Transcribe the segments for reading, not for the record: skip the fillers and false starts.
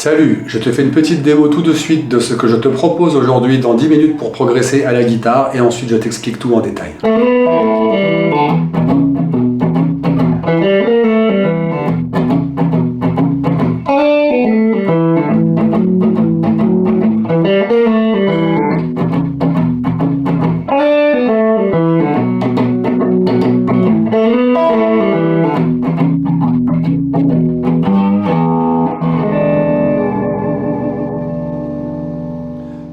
Salut, je te fais une petite démo tout de suite de ce que je te propose aujourd'hui dans 10 minutes pour progresser à la guitare et ensuite je t'explique tout en détail.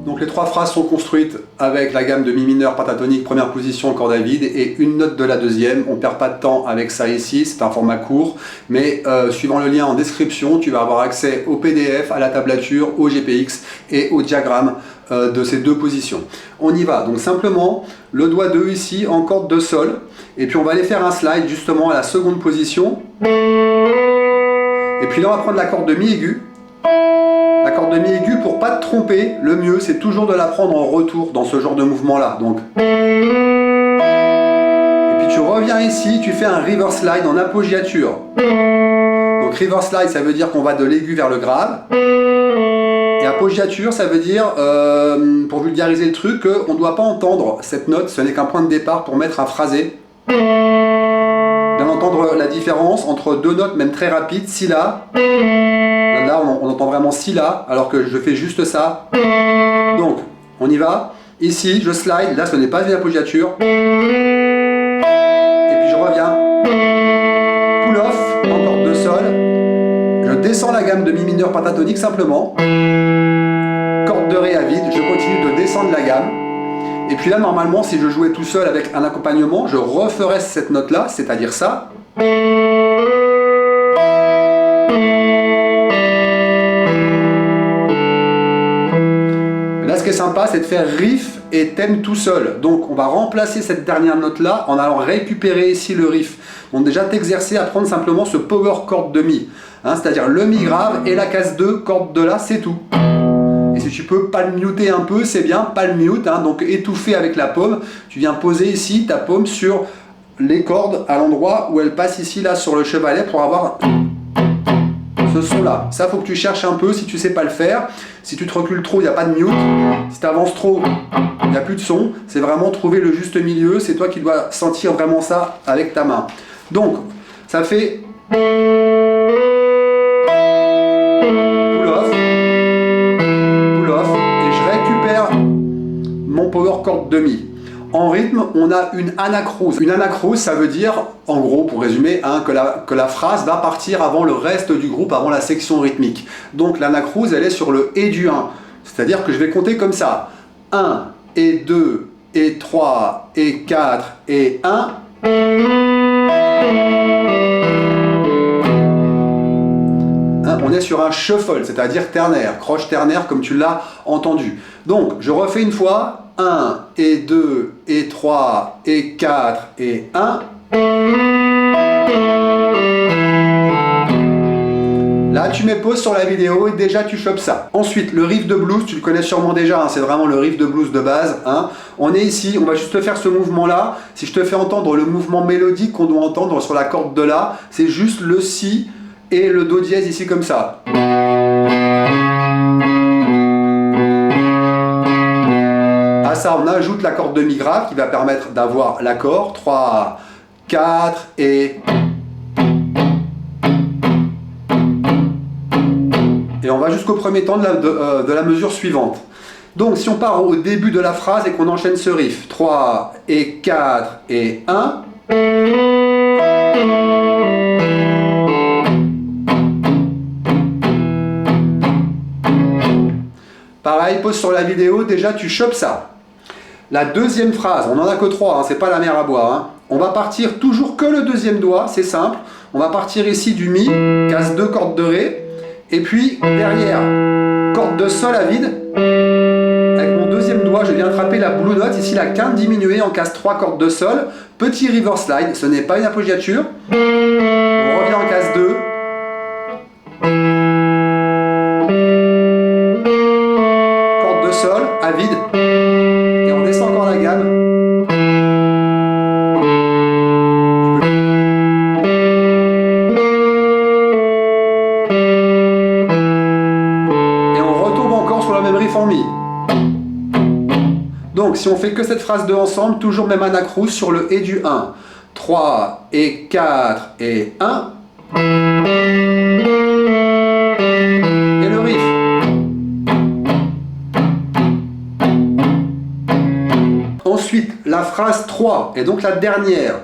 Donc les trois phrases sont construites avec la gamme de mi mineur pentatonique première position corde à vide et une note de la deuxième. On ne perd pas de temps avec ça ici, c'est un format court, mais suivant le lien en description, tu vas avoir accès au PDF, à la tablature, au GPX et au diagramme de ces deux positions. On y va, donc simplement le doigt 2 ici en corde de sol, et puis on va aller faire un slide justement à la seconde position, et puis là on va prendre la corde de mi aigu. La corde de mi aigu, pour pas te tromper, le mieux c'est toujours de la prendre en retour dans ce genre de mouvement là. Donc. Et puis tu reviens ici, tu fais un river slide en appoggiature. Donc river slide ça veut dire qu'on va de l'aigu vers le grave. Et appoggiature ça veut dire, pour vulgariser le truc, qu'on ne doit pas entendre cette note, ce n'est qu'un point de départ pour mettre un phrasé. Bien entendre la différence entre deux notes même très rapides, si là. Là, on entend vraiment si là, alors que je fais juste ça. Donc, on y va. Ici, je slide. Là, ce n'est pas une appoggiature. Et puis, je reviens. Pull off, en corde de sol. Je descends la gamme de mi mineur pentatonique simplement. Corde de ré à vide. Je continue de descendre la gamme. Et puis là, normalement, si je jouais tout seul avec un accompagnement, je referais cette note-là, c'est-à-dire ça. Là, ce qui est sympa, c'est de faire riff et thème tout seul. Donc, on va remplacer cette dernière note-là en allant récupérer ici le riff. Donc, déjà, t'exercer à prendre simplement ce power chord de mi. Hein, c'est-à-dire le mi grave et la case 2, corde de la, c'est tout. Et si tu peux palm muter un peu, c'est bien, palm mute, hein, donc étouffer avec la paume. Tu viens poser ici ta paume sur les cordes à l'endroit où elle passe ici, là, sur le chevalet pour avoir ce son là. Ça, faut que tu cherches un peu si tu sais pas le faire. Si tu te recules trop, il n'y a pas de mute. Si tu avances trop, il n'y a plus de son. C'est vraiment trouver le juste milieu. C'est toi qui dois sentir vraiment ça avec ta main. Donc, ça fait pull off, et je récupère mon power chord de mi. En rythme, on a une anacrouse. Une anacrouse, ça veut dire, en gros, pour résumer, hein, que la phrase va partir avant le reste du groupe, avant la section rythmique. Donc l'anacrouse, elle est sur le et du 1. C'est-à-dire que je vais compter comme ça. 1, et 2, et 3, et 4, et 1. On est sur un shuffle, c'est-à-dire ternaire, croche ternaire comme tu l'as entendu. Donc, je refais une fois. 1, et 2, et 3, et 4, et 1. Là, tu mets pause sur la vidéo et déjà tu chopes ça. Ensuite, le riff de blues, tu le connais sûrement déjà, hein, c'est vraiment le riff de blues de base. Hein. On est ici, on va juste te faire ce mouvement-là. Si je te fais entendre le mouvement mélodique qu'on doit entendre sur la corde de la, c'est juste le si et le do dièse ici comme ça. À ça, on ajoute la corde de mi grave qui va permettre d'avoir l'accord. 3, 4 et... Et on va jusqu'au premier temps de la mesure suivante. Donc si on part au début de la phrase et qu'on enchaîne ce riff. 3 et 4 et 1. Pareil, pause sur la vidéo, déjà tu chopes ça. La deuxième phrase, on n'en a que 3, hein, c'est pas la mer à boire. Hein. On va partir toujours que le deuxième doigt, c'est simple. On va partir ici du mi, case 2 corde de ré, et puis derrière, corde de sol à vide. Avec mon deuxième doigt, je viens attraper la blue note, ici la quinte diminuée en case 3 corde de sol. Petit river slide, ce n'est pas une appoggiature. On revient en case 2. Corde de sol à vide. Et on descend encore la gamme. même riff en mi. Donc si on fait que cette phrase 2 ensemble, toujours même anacrouse sur le et du 1. 3 et 4 et 1. Et le riff. Ensuite, la phrase 3, et donc la dernière.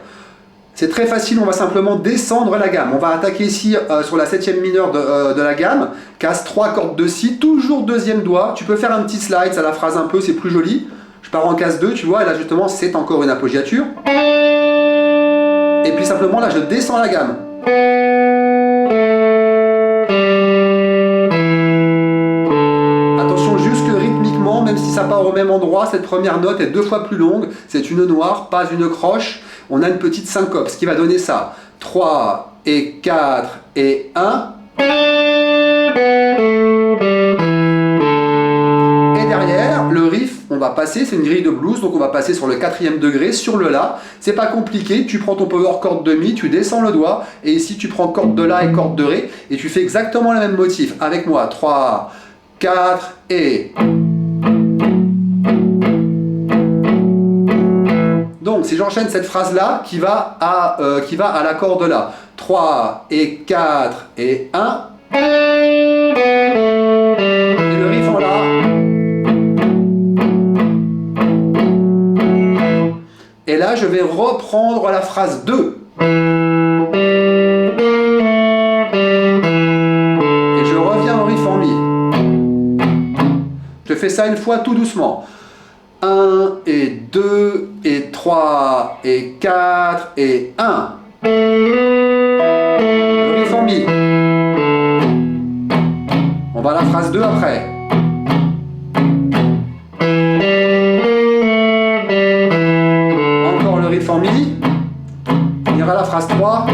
C'est très facile, on va simplement descendre la gamme. On va attaquer ici sur la 7e mineure de la gamme. Casse 3 cordes de si, toujours deuxième doigt. Tu peux faire un petit slide, ça la phrase un peu, c'est plus joli. Je pars en casse 2, tu vois, et là justement c'est encore une appoggiature. Et puis simplement là je descends la gamme. Attention juste que rythmiquement, même si ça part au même endroit, cette première note est 2 fois plus longue. C'est une noire, pas une croche. On a une petite syncope, ce qui va donner ça. 3 et 4 et 1. Et derrière, le riff, on va passer, c'est une grille de blues, donc on va passer sur le 4e degré, sur le La. C'est pas compliqué, tu prends ton power chord de Mi, tu descends le doigt, et ici tu prends corde de La et corde de Ré, et tu fais exactement le même motif. Avec moi, 3, 4 et... Donc, si j'enchaîne cette phrase-là, qui va à la corde là. 3 et 4 et 1. Et le riff en La. Et là, je vais reprendre la phrase 2. Et je reviens au riff en Mi. Je fais ça une fois tout doucement. 1 et 2 et 3 et 4 et 1. Le riff en Mi. On va à la phrase 2 après. Encore le riff en Mi. On ira à la phrase 3.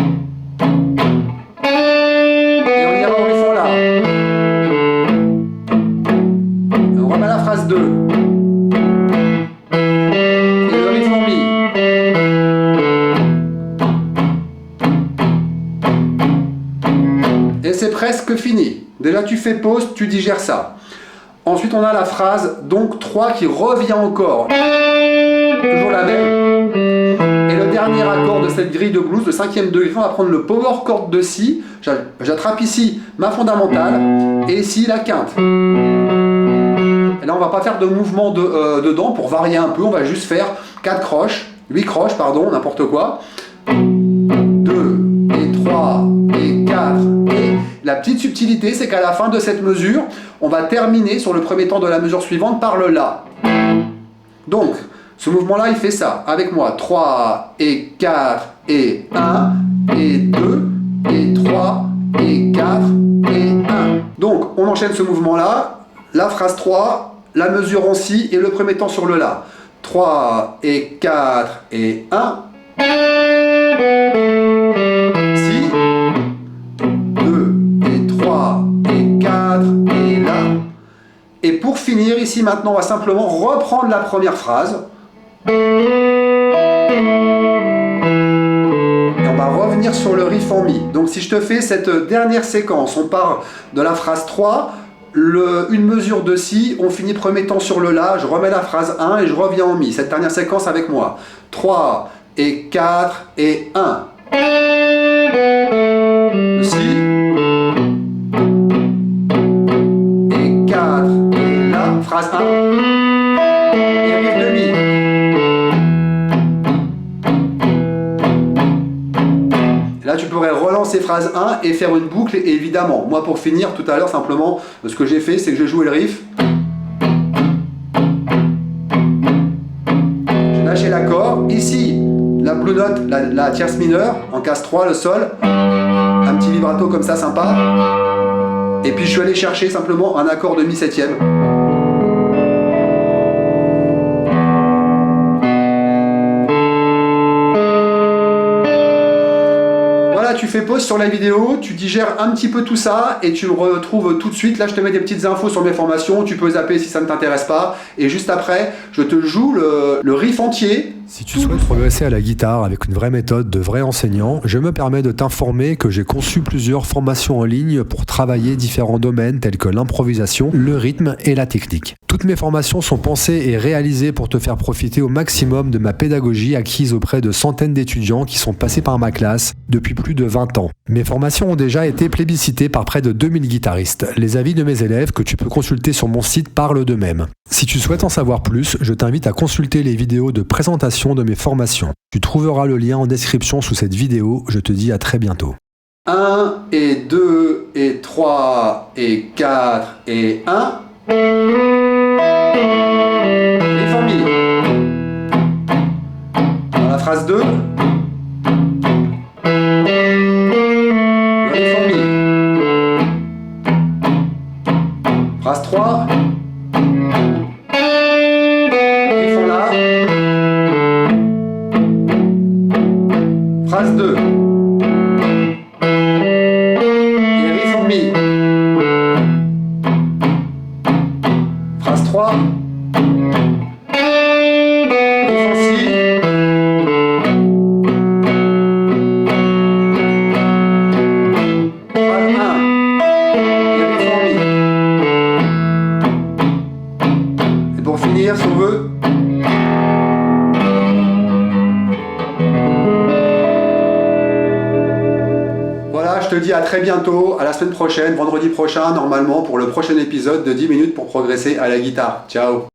Et on ira au riff en La. Et on remet à la phrase 2. Et c'est presque fini. Déjà tu fais pause, tu digères ça. Ensuite on a la phrase donc 3 qui revient encore. Toujours la même. Et le dernier accord de cette grille de blues, le 5e degré, on va prendre le power chord de Si. J'attrape ici ma fondamentale et ici la quinte. Et là on va pas faire de mouvement dedans pour varier un peu, on va juste faire 4 croches, 8 croches pardon, n'importe quoi. 2 et 3 et 4 et la petite subtilité c'est qu'à la fin de cette mesure, on va terminer sur le premier temps de la mesure suivante par le La. Donc, ce mouvement-là, il fait ça. Avec moi, 3 et 4 et 1 et 2 et 3 et 4 et 1. Donc, on enchaîne ce mouvement-là, la phrase 3, la mesure en Si et le premier temps sur le La. 3 et 4 et 1. Si. 2 et 3 et 4 et La. Et pour finir, ici maintenant, on va simplement reprendre la première phrase. Et on va revenir sur le riff en Mi. Donc si je te fais cette dernière séquence, on part de la phrase 3, une mesure de Si, on finit premier temps sur le La, je remets la phrase 1 et je reviens en Mi. Cette dernière séquence avec moi. 3 et 4 et 1. Le Si. Et 4 et La, phrase 1. Et riff de Mi. Là, tu pourrais relancer phrase 1 et faire une boucle, et évidemment. Moi, pour finir, tout à l'heure, simplement, ce que j'ai fait, c'est que j'ai joué le riff. J'ai lâché l'accord. Ici, la blue note, la tierce mineure, en casse 3, le sol. Un petit vibrato comme ça, sympa. Et puis, je suis allé chercher simplement un accord de mi septième. Tu fais pause sur la vidéo, tu digères un petit peu tout ça et tu me retrouves tout de suite. Là, je te mets des petites infos sur mes formations, tu peux zapper si ça ne t'intéresse pas. Et juste après, je te joue le riff entier. Si tu souhaites progresser à la guitare avec une vraie méthode de vrai enseignant, je me permets de t'informer que j'ai conçu plusieurs formations en ligne pour travailler différents domaines tels que l'improvisation, le rythme et la technique. Toutes mes formations sont pensées et réalisées pour te faire profiter au maximum de ma pédagogie acquise auprès de centaines d'étudiants qui sont passés par ma classe depuis plus de 20 ans. Mes formations ont déjà été plébiscitées par près de 2000 guitaristes. Les avis de mes élèves que tu peux consulter sur mon site parlent d'eux-mêmes. Si tu souhaites en savoir plus, je t'invite à consulter les vidéos de présentation de mes formations. Tu trouveras le lien en description sous cette vidéo. Je te dis à très bientôt. 1 et 2 et 3 et 4 et 1. Ré fa mi. Dans la phrase 2. Ré fa mi. Phrase 3. Ré fa la. Phrase 2. Et Ré fa mi. Phrase 3. Ré fa si. Phrase 1. Et Ré fa mi. Et pour finir, si on veut. Voilà, je te dis à très bientôt, à la semaine prochaine, vendredi prochain, normalement, pour le prochain épisode de 10 minutes pour progresser à la guitare. Ciao!